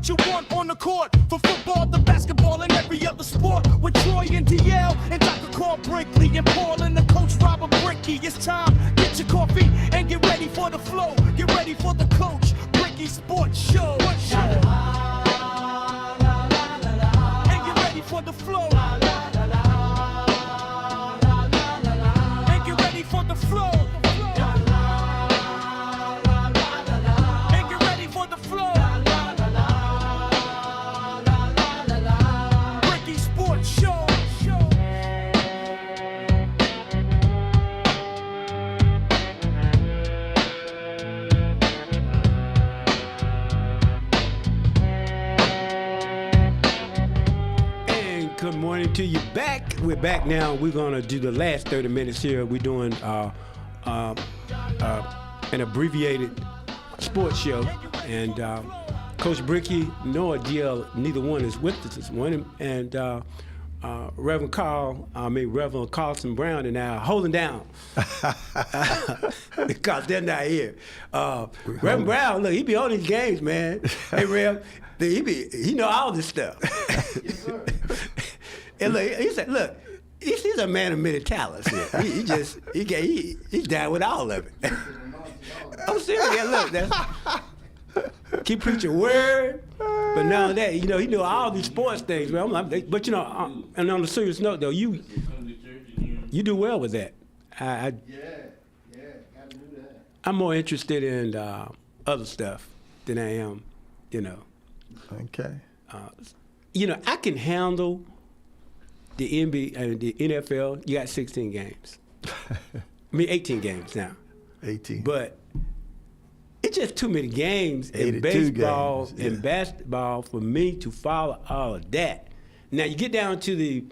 what you want on the court. For football, the basketball, and every other sport. With Troy and DL and Dr. Carl Brickey and Paul and the coach Robert Brickey. It's time, get your coffee and get ready for the flow. Get ready for the coach, Brickey Sports Show. And get ready for the flow. And get ready for the flow. And get ready for the flow. Brickey Sports Show. Good morning to you. We're back now. We're going to do the last 30 minutes here. We're doing an abbreviated sports show. And Coach Brickey, Noah GL, neither one is with us this morning. And Reverend Carlton Brown and I are holding down because they're not here. Reverend Brown, look, he be on these games, man. Hey, Rev, he know all this stuff. Yes, sir. And look, he said, look, he's a man of many talents here. He's down with all of it. I'm serious. Yeah, look, keep preaching word, but now that, he know all these sports things, man. But and on a serious note, though, you do well with that. Yeah, got to do that. I'm more interested in other stuff than I am, Okay. I can handle the NBA and the NFL. You got 16 games. 18 games now. 18. But it's just too many games in baseball games, yeah. and basketball for me to follow all of that. Now you get down to the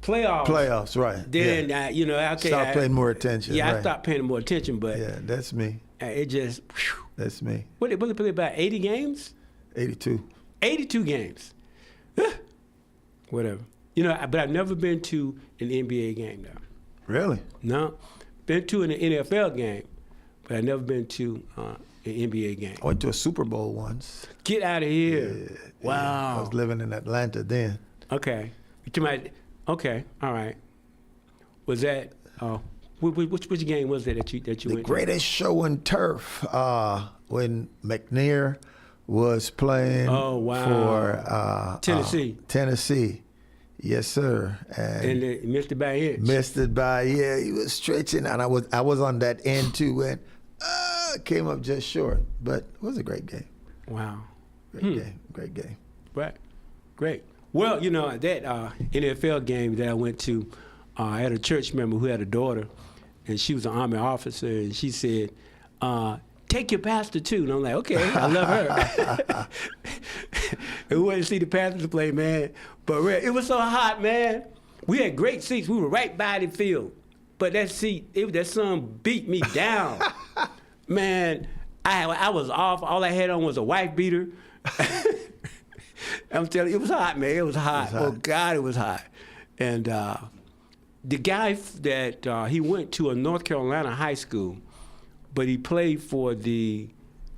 playoffs. Playoffs, right. Then, yeah. okay. Stop paying more attention. Yeah, right. I stopped paying more attention, but yeah, that's me. It just, whew. That's me. What they play about 80 games? 82. 82 games. Whatever. But I've never been to an NBA game now. Really? No. Been to an NFL game, but I've never been to an NBA game. I went to a Super Bowl once. Get out of here. Yeah, Wow. Yeah. I was living in Atlanta then. Okay. Okay, all right. Was that, which game was that you The went to? greatest show on turf when McNair was playing for Tennessee. Tennessee. Yes, sir. And they missed it by an inch. Missed it by, yeah, he was stretching, and I was on that end too, and came up just short, but it was a great game. Wow. Great game. Right, great. Well, that NFL game that I went to, I had a church member who had a daughter, and she was an Army officer, and she said, take your pastor too. And I'm like, okay, I love her. And we went to see the Panthers play, man. But it was so hot, man. We had great seats. We were right by the field. But that that sun beat me down. Man, I was off. All I had on was a wife beater. I'm telling you, it was hot, man. It was hot. Oh, God, it was hot. And the guy that he went to a North Carolina high school, but he played for the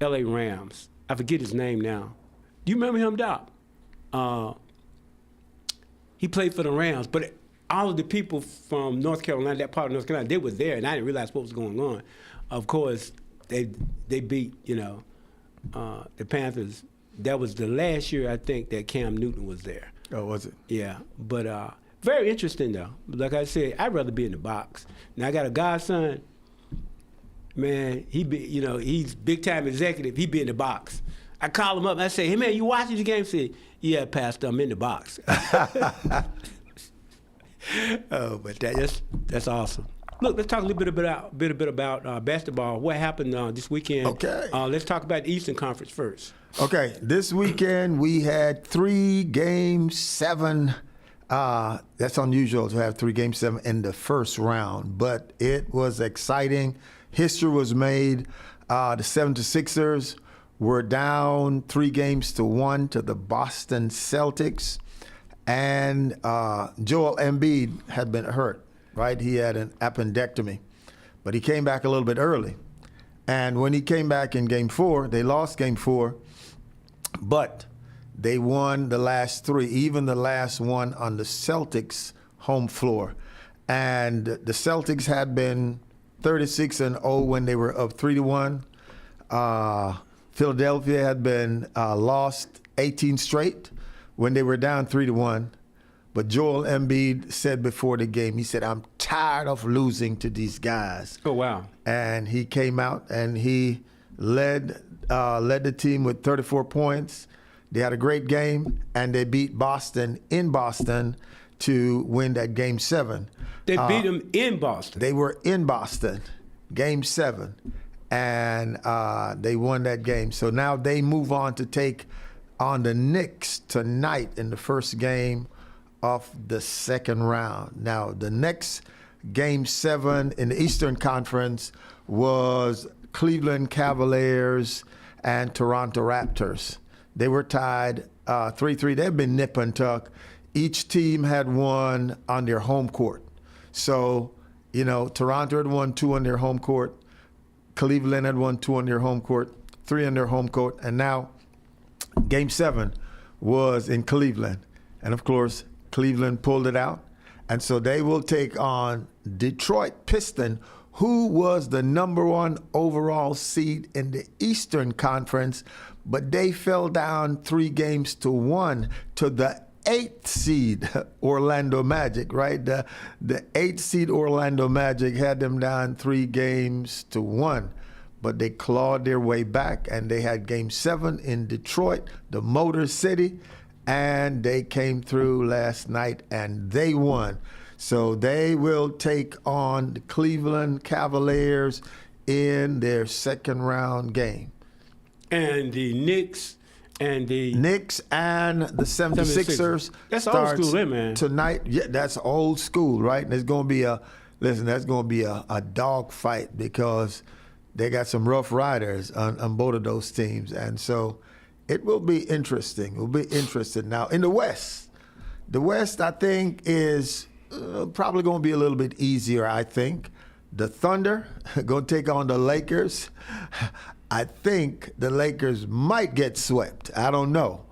L.A. Rams. I forget his name now. Do you remember him, Doc? He played for the Rams, but all of the people from North Carolina, that part of North Carolina, they were there, and I didn't realize what was going on. Of course, they beat, the Panthers. That was the last year, I think, that Cam Newton was there. Oh, was it? Yeah, but very interesting, though. Like I said, I'd rather be in the box. Now, I got a godson. Man, he's big-time executive. He be in the box. I call him up and I say, hey, man, you watching the game? He said, yeah, Pastor, I'm in the box. Oh, but that's awesome. Look, let's talk a little bit about basketball. What happened this weekend? Okay. Let's talk about the Eastern Conference first. Okay, this weekend we had 3 Game 7. That's unusual to have 3 Game 7 in the first round, but it was exciting. History was made. The 76ers were down 3-1 to the Boston Celtics. And Joel Embiid had been hurt, right? He had an appendectomy. But he came back a little bit early. And when he came back in Game 4, they lost Game 4. But They won the last 3, even the last one on the Celtics' home floor. And the Celtics had been 36-0 when they were up 3-1. Philadelphia had been lost 18 straight when they were down 3-1. But Joel Embiid said before the game, he said, "I'm tired of losing to these guys." Oh, wow. And he came out and he led the team with 34 points. They had a great game, and they beat Boston in Boston to win that Game 7. They beat them in Boston. They were in Boston, Game 7, and they won that game. So now they move on to take on the Knicks tonight in the first game of the second round. Now, the next Game 7 in the Eastern Conference was Cleveland Cavaliers and Toronto Raptors. They were tied 3-3. They've been nip and tuck. Each team had won on their home court. So, Toronto had won 2 on their home court. Cleveland had won 2 on their home court, 3 on their home court. And now Game 7 was in Cleveland. And, of course, Cleveland pulled it out. And so they will take on Detroit Pistons, who was the #1 overall seed in the Eastern Conference, but they fell down 3-1 to the 8th seed Orlando Magic, right? The 8th seed Orlando Magic had them down 3-1, but they clawed their way back, and they had Game 7 in Detroit, the Motor City, and they came through last night and they won. So they will take on the Cleveland Cavaliers in their second round game. And the Knicks and the 76ers. That's old school, man. Tonight. Yeah, that's old school, right? And it's going to be that's going to be a dog fight because they got some rough riders on both of those teams. And so it will be interesting. It will be interesting. Now, in the West, I think, is probably going to be a little bit easier, I think. The Thunder going to take on the Lakers. I think the Lakers might get swept. I don't know.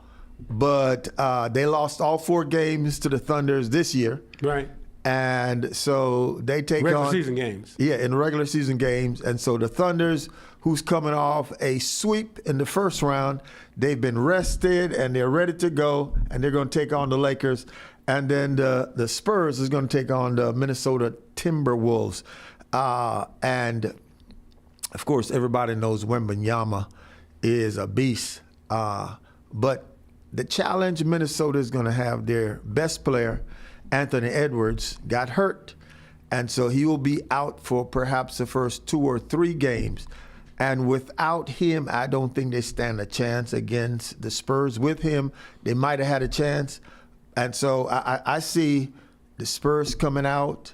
But they lost all 4 games to the Thunders this year. Right. And so they take regular season games. Yeah, in regular season games. And so the Thunders, who's coming off a sweep in the first round, they've been rested and they're ready to go, and they're going to take on the Lakers. And then the Spurs is going to take on the Minnesota Timberwolves. And, of course, everybody knows Wembanyama is a beast. But the challenge Minnesota is going to have, their best player, Anthony Edwards, got hurt. And so he will be out for perhaps the first 2 or 3 games. And without him, I don't think they stand a chance against the Spurs. With him, they might have had a chance. And so I see the Spurs coming out,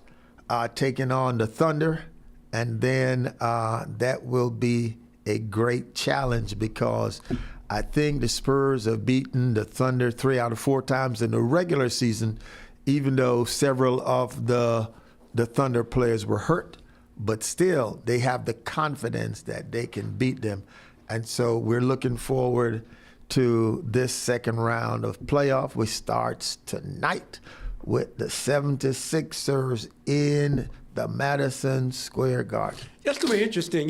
taking on the Thunder, and then that will be a great challenge because I think the Spurs have beaten the Thunder 3 out of 4 times in the regular season, even though several of the Thunder players were hurt. But still, they have the confidence that they can beat them. And so we're looking forward to this second round of playoff, which starts tonight with the 76ers in the Madison Square Garden. That's going to be interesting.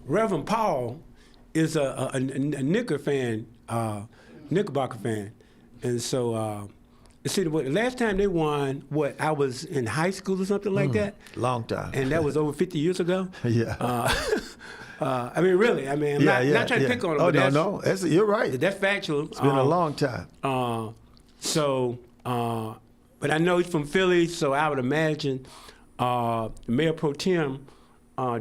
Reverend Paul is a Knickerbocker fan. And so, see, the last time they won, I was in high school or something like that. Long time. And that was over 50 years ago. Yeah. Really. I'm not trying to pick on them. No. You're right. That's factual. It's been a long time. But I know he's from Philly, so I would imagine Mayor Pro Tem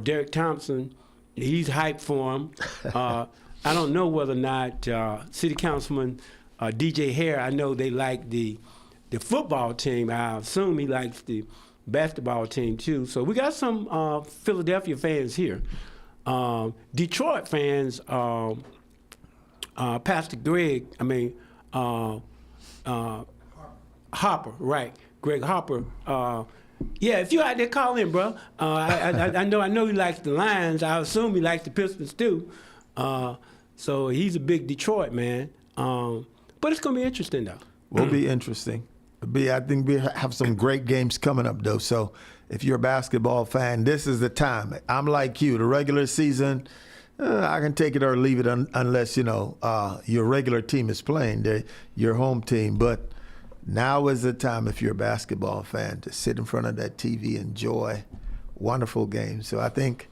Derek Thompson, he's hyped for him. I don't know whether or not City Councilman DJ Hare, I know they like the football team. I assume he likes the basketball team too. So we got some Philadelphia fans here. Detroit fans, Pastor Harper, right? Greg Harper. Yeah, if you out there, call in, bro. I know he likes the Lions. I assume he likes the Pistons too. So he's a big Detroit man. But it's going to be interesting, though. Will be interesting. I think we have some great games coming up, though. So if you're a basketball fan, this is the time. I'm like you. The regular season, I can take it or leave it unless, your regular team is playing, your home team. But now is the time, if you're a basketball fan, to sit in front of that TV, enjoy wonderful games. So I think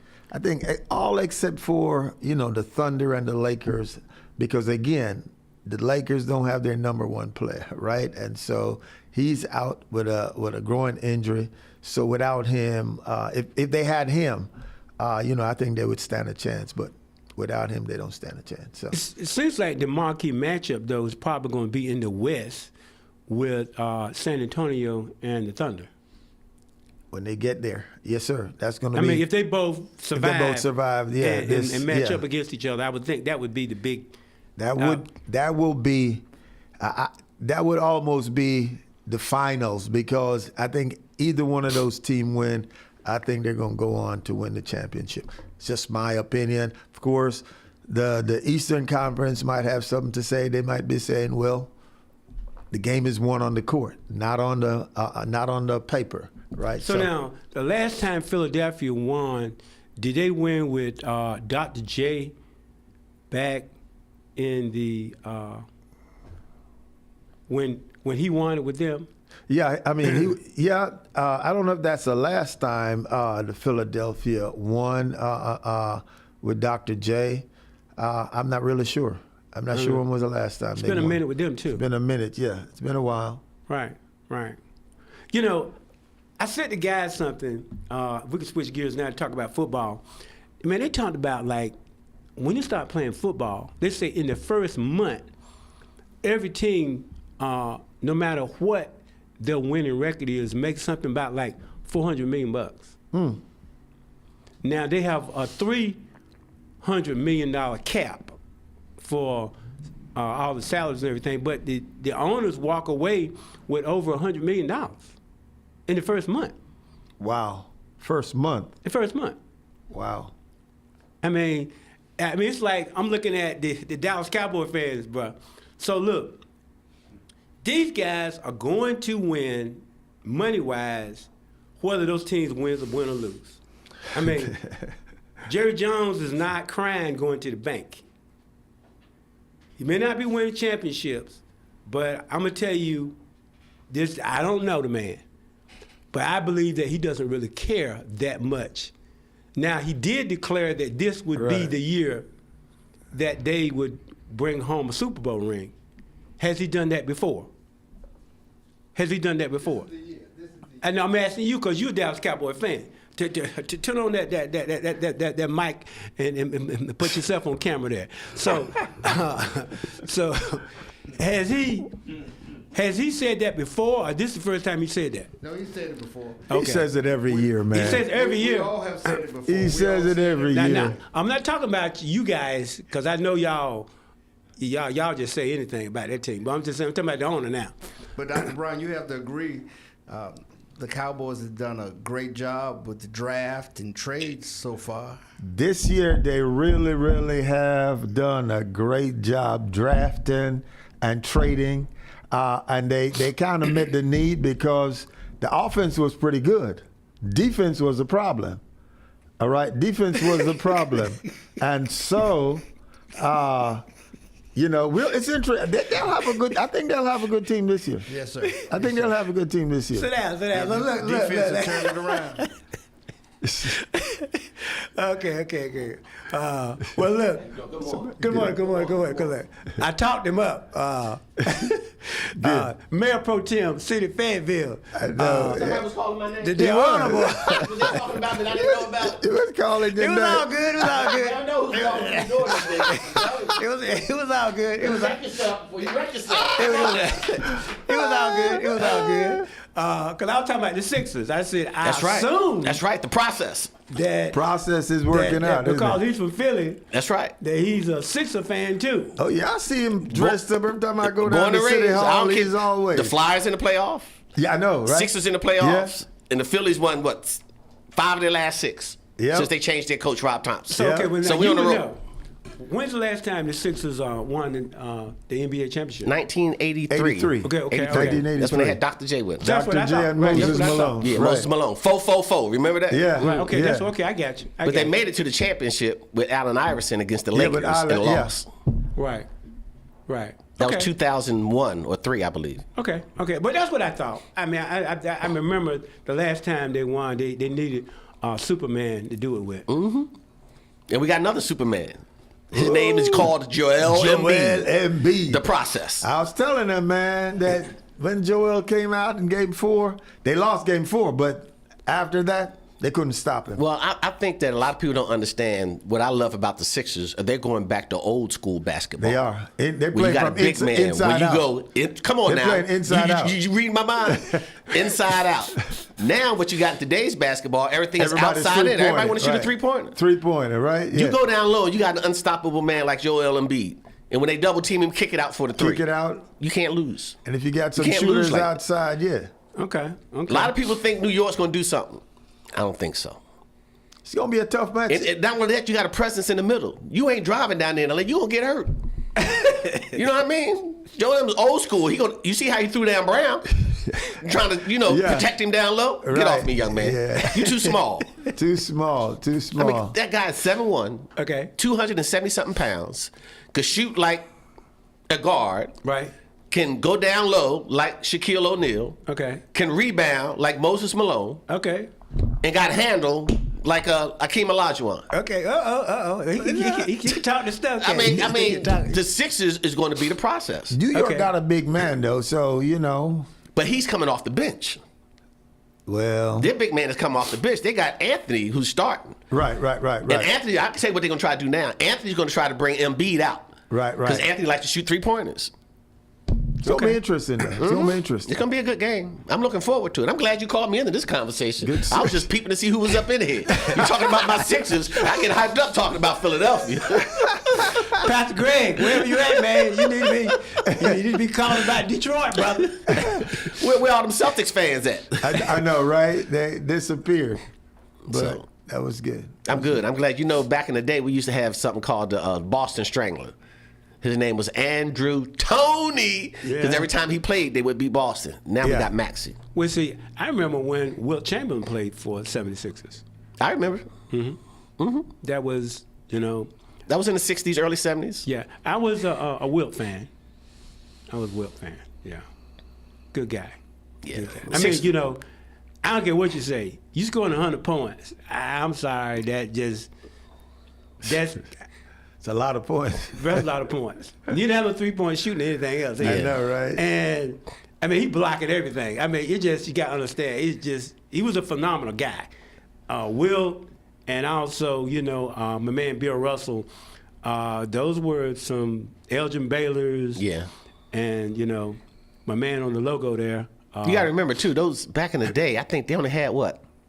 all except for, the Thunder and the Lakers, because, again, the Lakers don't have their number one player, right? And so he's out with a growing injury. So without him, if they had him, I think they would stand a chance. But without him, they don't stand a chance. So it seems like the marquee matchup, though, is probably going to be in the West with San Antonio and the Thunder. When they get there, yes, sir. That's going to be. I mean, if they both survive, yeah, and match up against each other, I would think that would be the big. That would almost be the finals, because I think either one of those teams win, I think they're going to go on to win the championship. It's just my opinion. Of course, the Eastern Conference might have something to say. They might be saying, well, the game is won on the court, not on the paper, right? So now, the last time Philadelphia won, did they win with Dr. J back in the when he won it with them? Yeah, I mean, I don't know if that's the last time the Philadelphia won with Dr. J. I'm not really sure. I'm not sure when was the last time. It's been a minute with them, too. It's been a minute, yeah. It's been a while. Right. I said to guys something. We can switch gears now to talk about football. Man, they talked about, like, when you start playing football, they say in the first month, every team, no matter what their winning record is, makes something about like $400 million. Now they have a $300 million cap for all the salaries and everything, but the owners walk away with over $100 million in the first month. Wow. First month. The first month. Wow. I mean, it's like I'm looking at the Dallas Cowboy fans, bro. So look, these guys are going to win money-wise, whether those teams win or lose. I mean, Jerry Jones is not crying going to the bank. He may not be winning championships, but I'm gonna tell you this: I don't know the man, but I believe that he doesn't really care that much. Now, he did declare that this would be the year that they would bring home a Super Bowl ring. Has he done that before? Has he done that before? And I'm asking you because you're a Dallas Cowboy fan. To turn on that mic and put yourself on camera there. So, so has he said that before, or this is the first time he said that? No, he said it before. Okay. He says it every year, man. He says it every year. We all have said it before. He says it every year. Now, I'm not talking about you guys, because I know y'all just say anything about that team. But I'm just saying, I'm talking about the owner now. But Dr. Brown, you have to agree. The Cowboys have done a great job with the draft and trades so far. This year, they really, really have done a great job drafting and trading. And they kind of met the need because the offense was pretty good. Defense was a problem. All right? Defense was the problem. And so, it's interesting. They'll have a good. I think they'll have a good team this year. Yes, sir. I think they'll have a good team this year. Sit down. Look. Defense will turn it around. Okay. Well, look. Come on. I talked him up. Mayor Pro Tem, City Fayetteville. Somebody was calling my name. The Honorable. Was they talking about that I didn't know about? It was calling your It was name. all good. I know who's calling me doing this. It was all good. It was Wreck yourself before you wreck yourself. It was all good. Because I was talking about the Sixers. I said, That's right. assume That's right. The process. that Process is working out. because Isn't it? he's from Philly, That's right. that he's a Sixer fan too. Oh yeah, I see him dressed up every time I go down Born to and City raised. I Hall. don't He's care. always The Flyers in the playoff. Yeah, I know, right? Sixers in the playoffs. And the Phillies won, 5 of their last 6 Yep. since they changed their coach, Rob Thompson. So Yeah. okay, well, So now we you on the would road. know. When's the last time the Sixers won the NBA championship? 1983. 83. Okay. 1983. That's when they had Dr. J with them. That's what Dr. I J thought. and Right, that's Moses what I thought. Malone. Yeah, Right. Moses Malone. 4-4-4. Remember that? Yeah. Right. Okay. Yeah. That's okay. I got you. But they made it to the championship with Allen Iverson against the Lakers and lost. Right. Right. That Okay. was 2001 or 3, I believe. Okay. But that's what I thought. I mean, I remember the last time they won, they needed Superman to do it with. And we got another Superman. His name is called Joel Embiid. The process. I was telling them, man, that when Joel came out in Game 4, they lost Game 4, but after that, they couldn't stop him. Well, I think that a lot of people don't understand what I love about the Sixers. They're going back to old school basketball. They are. They Where play you got a from big man. inside Where you out. go, come on They're now. playing inside out. You read my mind? Inside out. Now, what you got in today's basketball, everything is Everybody's outside in. three-pointer, Everybody want to shoot right. a three-pointer. Three-pointer, right? You Yeah. go down low, you got an unstoppable man like Joel Embiid. And when they double team him, kick it out for the three. Kick it out. You can't lose. And if you got some can't lose shooters like that. outside, yeah. Okay. A lot of people think New York's going to do something. I don't think so. It's going to be a tough match. And not only that, you got a presence in the middle. You ain't driving down there in LA. You going to get hurt. You know what I mean? Joel was old school. You see how he threw down Brown? Trying to, Yeah. protect him down low? Get Right. off me, young man. Yeah. You too small. Too small. Too I small. mean, that guy is 7'1", Okay. 270-something pounds, could shoot like a guard, Right. can go down low like Shaquille O'Neal, Okay. can rebound like Moses Malone, Okay. and got handle like Akeem Olajuwon. Okay. He can talk the stuff. I mean, He can talk. the Sixers is going to be the process. New York Okay. got a big man, though, so, But he's coming off the bench. well. Their big man is coming off the bench. They got Anthony who's starting. Right. And Anthony, I can tell you what they're going to try to do now. Anthony's going to try to bring Embiid out. Right. Because Anthony likes to shoot three-pointers. It's going to be interesting, though. It's going to be interesting. It's going to be a good game. I'm looking forward to it. I'm glad you called me into this conversation. Good I was just peeping to see who was up in here. You're talking about my Sixers. I get hyped up talking about Philadelphia. Pastor Greg, wherever you at, man, you need to be calling about Detroit, brother. Where all them Celtics fans at? I know, right? They disappeared. But So- that was good. I'm good. I'm glad. Back in the day, we used to have something called the Boston Strangler. His name was Andrew Toney. Because Yeah. every time he played, they would beat Boston. Now we Yeah. got Maxey. Well, see, I remember when Wilt Chamberlain played for the 76ers. I remember. That was, That was in the 60s, early 70s. yeah. I was a Wilt fan. Yeah. Good guy. Yeah. I mean, I don't care what you say. You scoring 100 points. I'm sorry, that's It's a lot of points. that's a lot of points. You didn't have no 3-point shooting or anything else. I know, right? And I mean, he blocking everything. I mean, you got to understand. He was a phenomenal guy. Will, and also, my man Bill Russell. Those were some Elgin Baylors. Yeah. And my man on the logo there. You got to remember, too, those back in the day, I think they only had,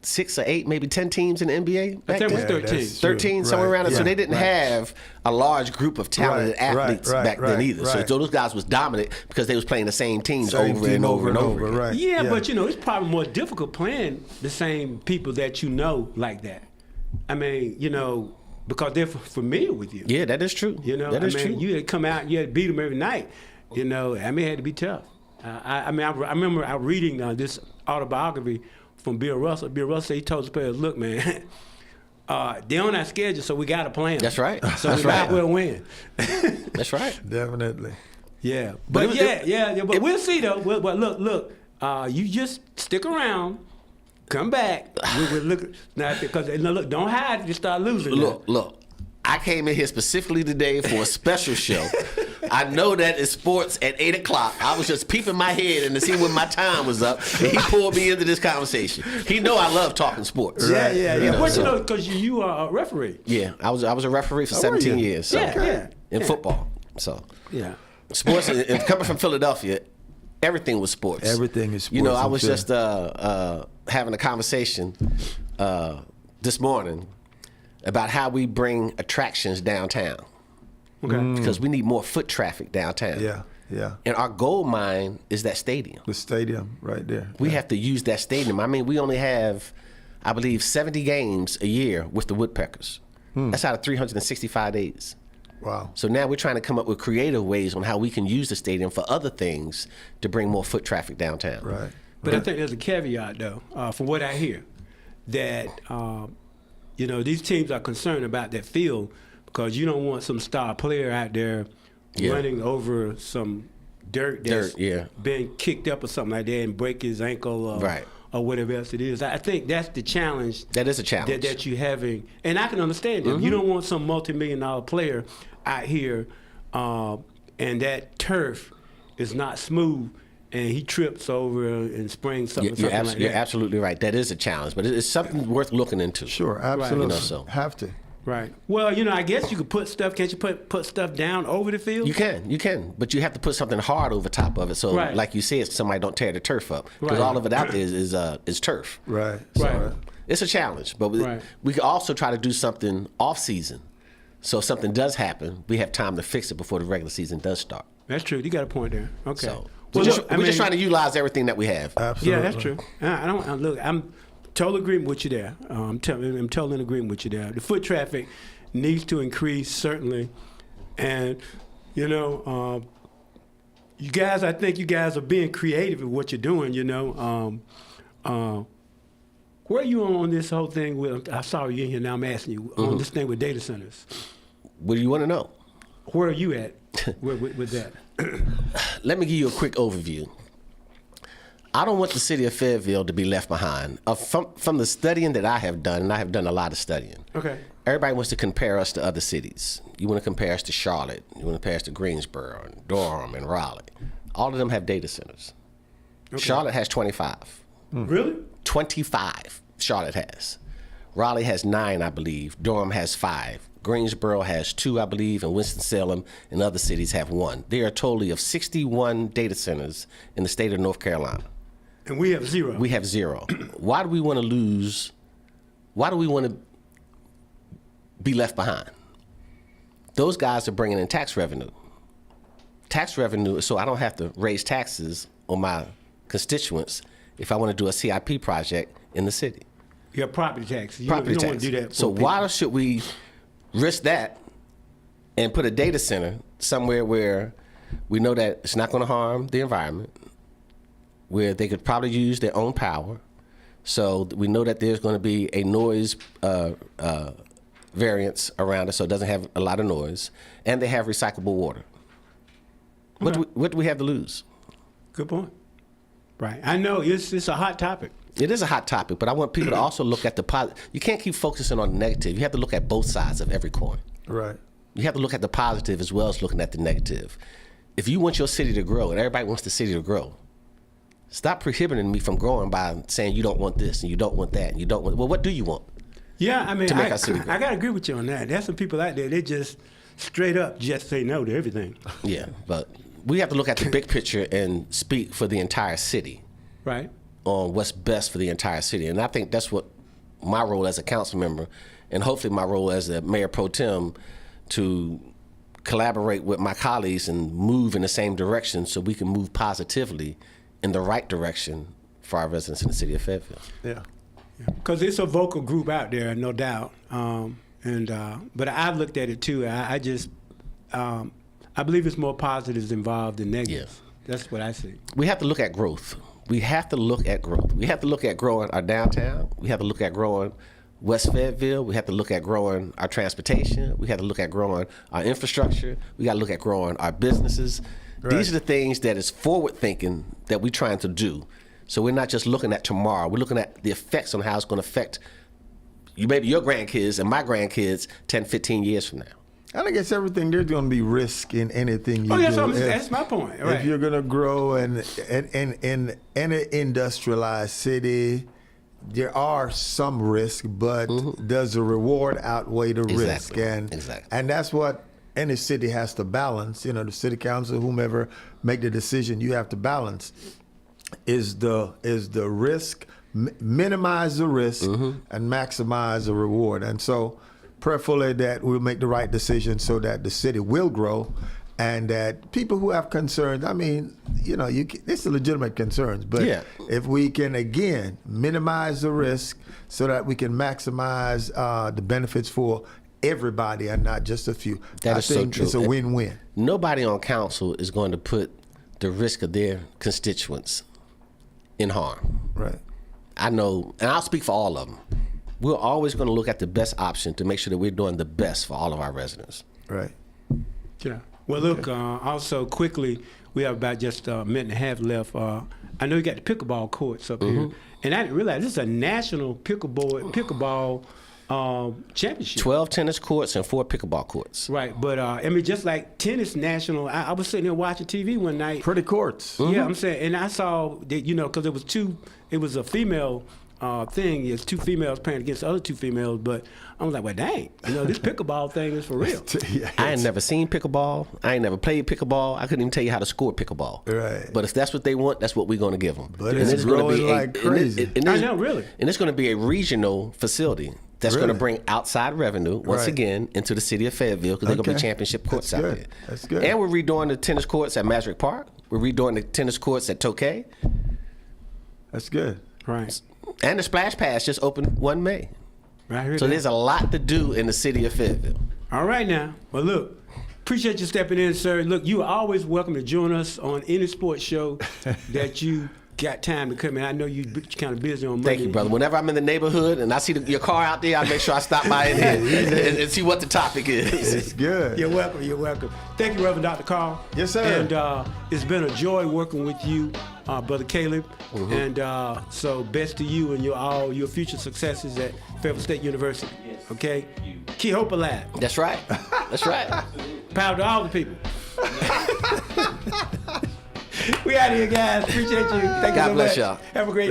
6 or 8, maybe 10 teams in the NBA? I Back think it was then? 13. that's true. 13, somewhere Right, around it. So yeah, they didn't have a large group of talented Right, athletes right, back right, then either. right. So those guys was dominant because they was playing the same teams Same over team and over and over again. right? Yeah, but it's probably more difficult playing the same people that like that. I mean, because they're familiar with you. Yeah, that is true. That is true. You had to come out and you had to beat them every night. I mean, it had to be tough. I remember reading this autobiography from Bill Russell. Bill Russell, he told his players, look, man, they're on our schedule, so we got to play them. That's right. So That's we might right. well win. That's right. Definitely. Yeah. But But but we'll see, though. But look, you just stick around. Come back. We'll look now because look, don't hide if you start losing. now. Look. I came in here specifically today for a special show. I know that it's sports at 8 o'clock. I was just peeping my head and to see when my time was up, and he pulled me into this conversation. He know I love talking sports. Yeah. know, But so- because you are a referee. Yeah, I was a referee for were 17 you? years. So, Yeah. in football. So Yeah. sports, and coming from Philadelphia, everything was sports. Everything is You know, sports, I I'm was sure. just having a conversation this morning about how we bring attractions downtown. Okay. Because we need more foot traffic downtown. Yeah. And our gold mine is that stadium. The stadium right there. We have to use that stadium. I mean, we only have, I believe, 70 games a year with the Woodpeckers. That's out of 365 days. Wow. So now we're trying to come up with creative ways on how we can use the stadium for other things to bring more foot traffic downtown. Right. But I think there's a caveat, though, from what I hear, that these teams are concerned about that field because you don't want some star player out there running over some dirt that's being kicked up or something like that and break his ankle or whatever else it is. I think that's the challenge. That is a challenge. That you're having. And I can understand that. You don't want some multi-million-dollar player out here and that turf is not smooth and he trips over and springs something, like that. You're absolutely right. That is a challenge, but it's something worth looking into. Sure, absolutely. So. Have to. Right. Well, I guess you could put stuff. Can't you put stuff down over the field? You can, but you have to put something hard over top of it. So, like you said, somebody don't tear the turf up because all of it out there is turf. Right. Right. It's a challenge, but we can also try to do something off season. So if something does happen, we have time to fix it before the regular season does start. That's true. You got a point there. Okay. So we're just trying to utilize everything that we have. Absolutely. Yeah, that's true. I'm total agreement with you there. I'm totally in agreement with you there. The foot traffic needs to increase, certainly. And, you guys, I think you guys are being creative in what you're doing, Where are you on this whole thing with, I saw you in here, now I'm asking you, on this thing with data centers? What do you want to know? Where are you at with that? Let me give you a quick overview. I don't want the city of Fayetteville to be left behind. From the studying that I have done, and I have done a lot of studying. Okay. Everybody wants to compare us to other cities. You want to compare us to Charlotte. You want to compare us to Greensboro and Durham and Raleigh. All of them have data centers. Okay. Charlotte has 25. Really? 25 Charlotte has. Raleigh has 9, I believe. Durham has 5. Greensboro has 2, I believe, and Winston-Salem and other cities have 1. There are a total of 61 data centers in the state of North Carolina. And we have 0. We have 0. Why do we want to lose? Why do we want to be left behind? Those guys are bringing in tax revenue. Tax revenue, so I don't have to raise taxes on my constituents if I want to do a CIP project in the city. You have property tax. You Property don't tax. want to do that. So why should we risk that and put a data center somewhere where we know that it's not going to harm the environment, where they could probably use their own power? So we know that there's going to be a noise variance around it, so it doesn't have a lot of noise, and they have recyclable water. What do we have to lose? Good point. Right. I know it's a hot topic. It is a hot topic, but I want people to also look at the positive. You can't keep focusing on the negative. You have to look at both sides of every coin. Right. You have to look at the positive as well as looking at the negative. If you want your city to grow, and everybody wants the city to grow, stop prohibiting me from growing by saying you don't want this and you don't want that and you don't want. Well, what do you want? Yeah, I mean, To make our city grow. I gotta agree with you on that. There's some people out there, they just straight up just say no to everything. Yeah, but we have to look at the big picture and speak for the entire city. Right. On what's best for the entire city. And I think that's what my role as a council member, and hopefully my role as a mayor pro tem, to collaborate with my colleagues and move in the same direction so we can move positively in the right direction for our residents in the city of Fayetteville. Yeah. Because it's a vocal group out there, no doubt. But I've looked at it too. I believe it's more positives involved than negatives. Yeah. That's what I see. We have to look at growth. We have to look at growth. We have to look at growing our downtown. We have to look at growing West Fayetteville. We have to look at growing our transportation. We have to look at growing our infrastructure. We got to look at growing our businesses. Right. These are the things that is forward thinking that we're trying to do. So we're not just looking at tomorrow. We're looking at the effects on how it's going to affect maybe your grandkids and my grandkids 10, 15 yeers from now. I think it's everything. There's going to be risk in anything you do. That's my point. Right. If you're going to grow in an industrialized city, there are some risk, but does the reward outweigh the risk? And that's what any city has to balance. The city council, whomever make the decision, you have to balance. Is the risk, minimize the risk and maximize the reward. And so prayerfully that we'll make the right decision so that the city will grow, and that people who have concerns, I mean, it's legitimate concerns, but if we can, again, minimize the risk so that we can maximize the benefits for everybody and not just a few. That I is so think true. it's a win-win. Nobody on council is going to put the risk of their constituents in harm. Right. I know, and I'll speak for all of them. We're always going to look at the best option to make sure that we're doing the best for all of our residents. Right. Yeah. Well, look, also quickly, we have about just a minute and a half left. I know you got the pickleball courts up here, and I didn't realize this is a national pickleball championship. 12 tennis courts and 4 pickleball courts. Right, but I mean, just like tennis national, I was sitting there watching TV one night. Pretty courts. Yeah, I'm saying, and I saw that, you know, because it was a female thing. It's 2 females playing against the other 2 females, but I was like, well, dang, you know, this pickleball thing is for real. Yeah, I ain't never seen pickleball. I ain't never played pickleball. I couldn't even tell you how to score pickleball. Right. But if that's what they want, that's what we're going to give them. But it's growing like crazy. I know, really. And it's going to be a regional facility that's going to Really? bring outside revenue, once Right. again, into the city of Fayetteville, because they're going to be Okay. championship courts That's out good. there. That's good. And we're redoing the tennis courts at Masrick Park. We're redoing the tennis courts at Tokay. That's good. Right. And the Splash Pads just opened 1 May. Right here. So there's a lot to do in the city of Fayetteville. All right now. Well, look, appreciate you stepping in, sir. Look, you are always welcome to join us on any sports show that you got time to come in. I know you're kind of busy on Monday. Thank you, brother. Whenever I'm in the neighborhood and I see your car out there, I make sure I stop by in here and see what the topic is. It's good. You're welcome. You're welcome. Thank you, Reverend Dr. Carl. Yes, sir. And it's been a joy working with you, Brother Caleb. And so best to you and all your future successes at Fayetteville State University. Okay? Keep hope alive. That's right. That's right. Power to all the people. We out of here, guys. Appreciate you. Thank you God so bless much. y'all. Have a great